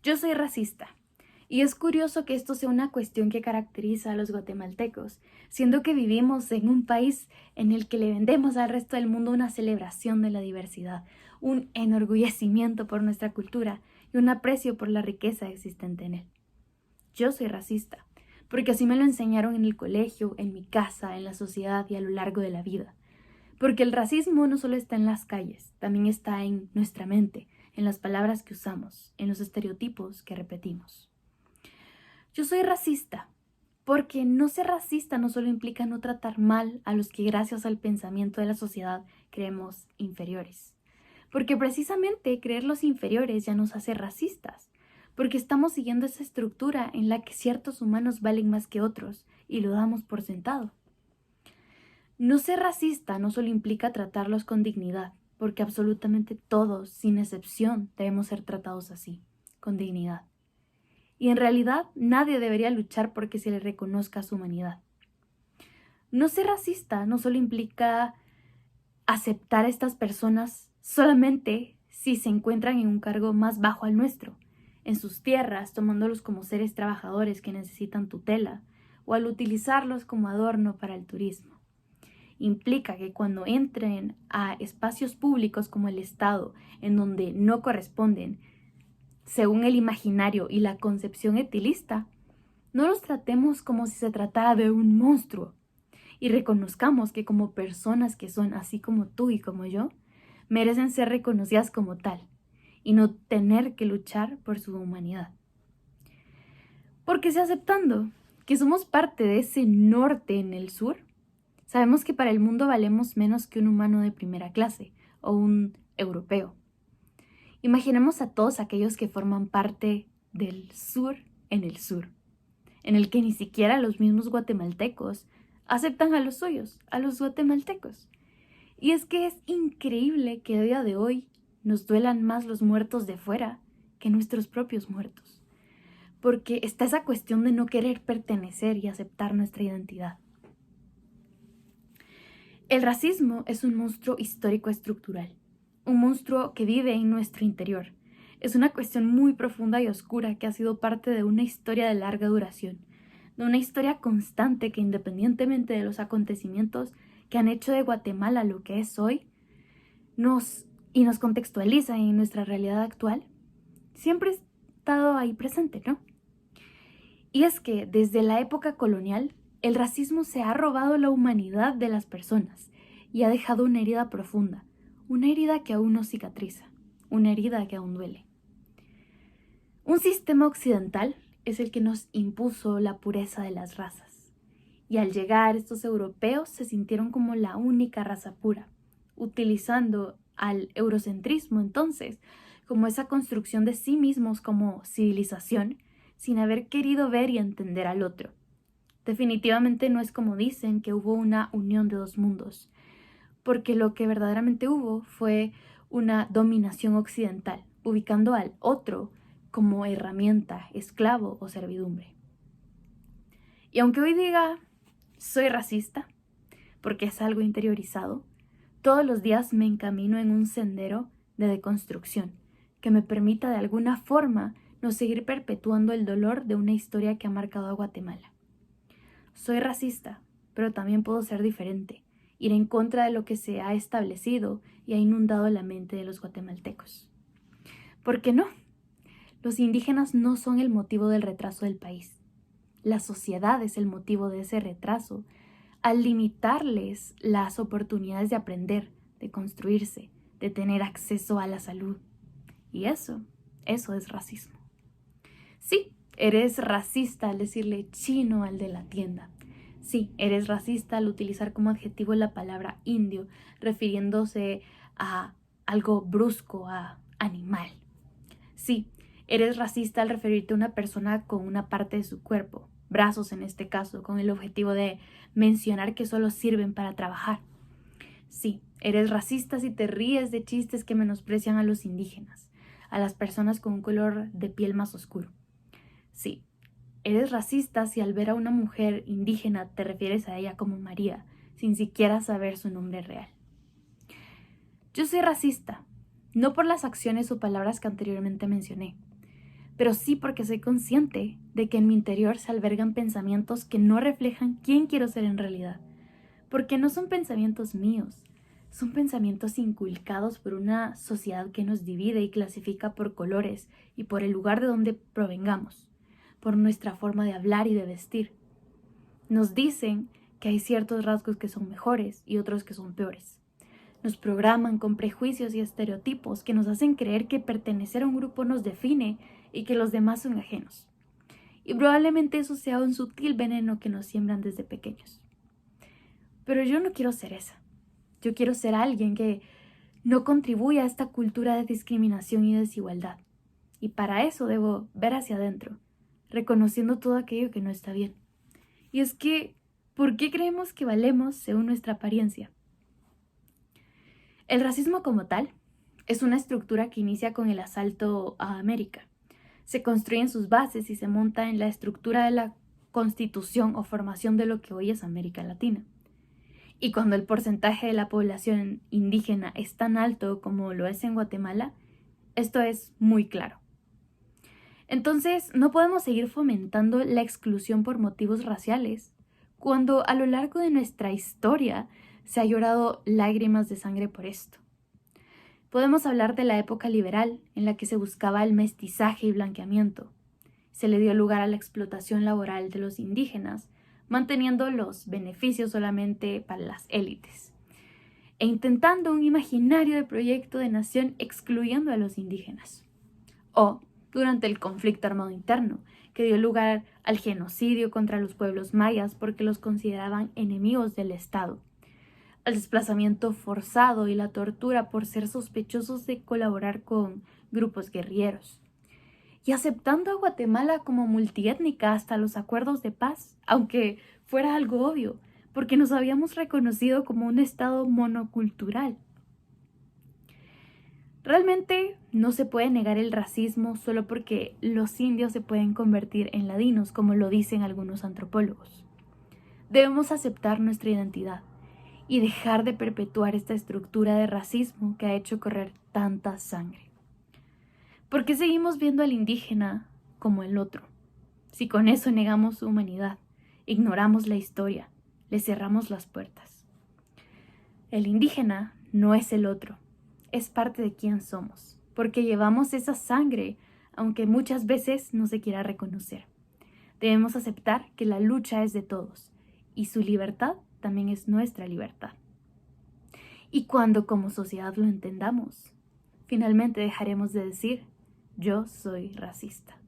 Yo soy racista. Y es curioso que esto sea una cuestión que caracteriza a los guatemaltecos, siendo que vivimos en un país en el que le vendemos al resto del mundo una celebración de la diversidad, un enorgullecimiento por nuestra cultura y un aprecio por la riqueza existente en él. Yo soy racista, porque así me lo enseñaron en el colegio, en mi casa, en la sociedad y a lo largo de la vida. Porque el racismo no solo está en las calles, también está en nuestra mente, en las palabras que usamos, en los estereotipos que repetimos. Yo soy racista, porque no ser racista no solo implica no tratar mal a los que gracias al pensamiento de la sociedad creemos inferiores. Porque precisamente creerlos inferiores ya nos hace racistas, porque estamos siguiendo esa estructura en la que ciertos humanos valen más que otros y lo damos por sentado. No ser racista no solo implica tratarlos con dignidad, porque absolutamente todos, sin excepción, debemos ser tratados así, con dignidad. Y en realidad nadie debería luchar porque se le reconozca su humanidad. No ser racista no solo implica aceptar a estas personas solamente si se encuentran en un cargo más bajo al nuestro, en sus tierras, tomándolos como seres trabajadores que necesitan tutela, o al utilizarlos como adorno para el turismo. Implica que cuando entren a espacios públicos como el Estado, en donde no corresponden, según el imaginario y la concepción etilista, no los tratemos como si se tratara de un monstruo y reconozcamos que como personas que son así como tú y como yo, merecen ser reconocidas como tal y no tener que luchar por su humanidad. Porque si aceptando que somos parte de ese norte en el sur, sabemos que para el mundo valemos menos que un humano de primera clase o un europeo. Imaginemos a todos aquellos que forman parte del sur en el sur, en el que ni siquiera los mismos guatemaltecos aceptan a los suyos, a los guatemaltecos. Y es que es increíble que a día de hoy nos duelan más los muertos de fuera que nuestros propios muertos, porque está esa cuestión de no querer pertenecer y aceptar nuestra identidad. El racismo es un monstruo histórico estructural, un monstruo que vive en nuestro interior. Es una cuestión muy profunda y oscura que ha sido parte de una historia de larga duración, de una historia constante que independientemente de los acontecimientos que han hecho de Guatemala lo que es hoy, nos contextualiza en nuestra realidad actual, siempre ha estado ahí presente, ¿no? Y es que desde la época colonial, el racismo se ha robado la humanidad de las personas y ha dejado una herida profunda, una herida que aún no cicatriza, una herida que aún duele. Un sistema occidental es el que nos impuso la pureza de las razas. Y al llegar estos europeos se sintieron como la única raza pura, utilizando al eurocentrismo entonces como esa construcción de sí mismos como civilización, sin haber querido ver y entender al otro. Definitivamente no es como dicen que hubo una unión de dos mundos, porque lo que verdaderamente hubo fue una dominación occidental, ubicando al otro como herramienta, esclavo o servidumbre. Y aunque hoy diga soy racista, porque es algo interiorizado, todos los días me encamino en un sendero de deconstrucción que me permita de alguna forma no seguir perpetuando el dolor de una historia que ha marcado a Guatemala. Soy racista, pero también puedo ser diferente, ir en contra de lo que se ha establecido y ha inundado la mente de los guatemaltecos. ¿Por qué no? Los indígenas no son el motivo del retraso del país. La sociedad es el motivo de ese retraso, al limitarles las oportunidades de aprender, de construirse, de tener acceso a la salud. Y eso es racismo. Sí, eres racista al decirle chino al de la tienda. Sí, eres racista al utilizar como adjetivo la palabra indio, refiriéndose a algo brusco, a animal. Sí, eres racista al referirte a una persona con una parte de su cuerpo, brazos en este caso, con el objetivo de mencionar que solo sirven para trabajar. Sí, eres racista si te ríes de chistes que menosprecian a los indígenas, a las personas con un color de piel más oscuro. Sí, eres racista si al ver a una mujer indígena te refieres a ella como María, sin siquiera saber su nombre real. Yo soy racista, no por las acciones o palabras que anteriormente mencioné, pero sí porque soy consciente de que en mi interior se albergan pensamientos que no reflejan quién quiero ser en realidad, porque no son pensamientos míos, son pensamientos inculcados por una sociedad que nos divide y clasifica por colores y por el lugar de donde provengamos, por nuestra forma de hablar y de vestir. Nos dicen que hay ciertos rasgos que son mejores y otros que son peores. Nos programan con prejuicios y estereotipos que nos hacen creer que pertenecer a un grupo nos define y que los demás son ajenos. Y probablemente eso sea un sutil veneno que nos siembran desde pequeños. Pero yo no quiero ser esa. Yo quiero ser alguien que no contribuya a esta cultura de discriminación y desigualdad. Y para eso debo ver hacia adentro, reconociendo todo aquello que no está bien. Y es que, ¿por qué creemos que valemos según nuestra apariencia? El racismo como tal es una estructura que inicia con el asalto a América. Se construye en sus bases y se monta en la estructura de la constitución o formación de lo que hoy es América Latina. Y cuando el porcentaje de la población indígena es tan alto como lo es en Guatemala, esto es muy claro. Entonces, no podemos seguir fomentando la exclusión por motivos raciales, cuando a lo largo de nuestra historia se ha llorado lágrimas de sangre por esto. Podemos hablar de la época liberal, en la que se buscaba el mestizaje y blanqueamiento. Se le dio lugar a la explotación laboral de los indígenas, manteniendo los beneficios solamente para las élites, e intentando un imaginario de proyecto de nación excluyendo a los indígenas. O durante el conflicto armado interno, que dio lugar al genocidio contra los pueblos mayas porque los consideraban enemigos del Estado, al desplazamiento forzado y la tortura por ser sospechosos de colaborar con grupos guerrilleros, y aceptando a Guatemala como multiétnica hasta los acuerdos de paz, aunque fuera algo obvio, porque nos habíamos reconocido como un estado monocultural. Realmente no se puede negar el racismo solo porque los indios se pueden convertir en ladinos, como lo dicen algunos antropólogos. Debemos aceptar nuestra identidad y dejar de perpetuar esta estructura de racismo que ha hecho correr tanta sangre. ¿Por qué seguimos viendo al indígena como el otro? Si con eso negamos su humanidad, ignoramos la historia, le cerramos las puertas. El indígena no es el otro, es parte de quién somos, porque llevamos esa sangre, aunque muchas veces no se quiera reconocer. Debemos aceptar que la lucha es de todos y su libertad también es nuestra libertad. Y cuando como sociedad lo entendamos, finalmente dejaremos de decir: yo soy racista.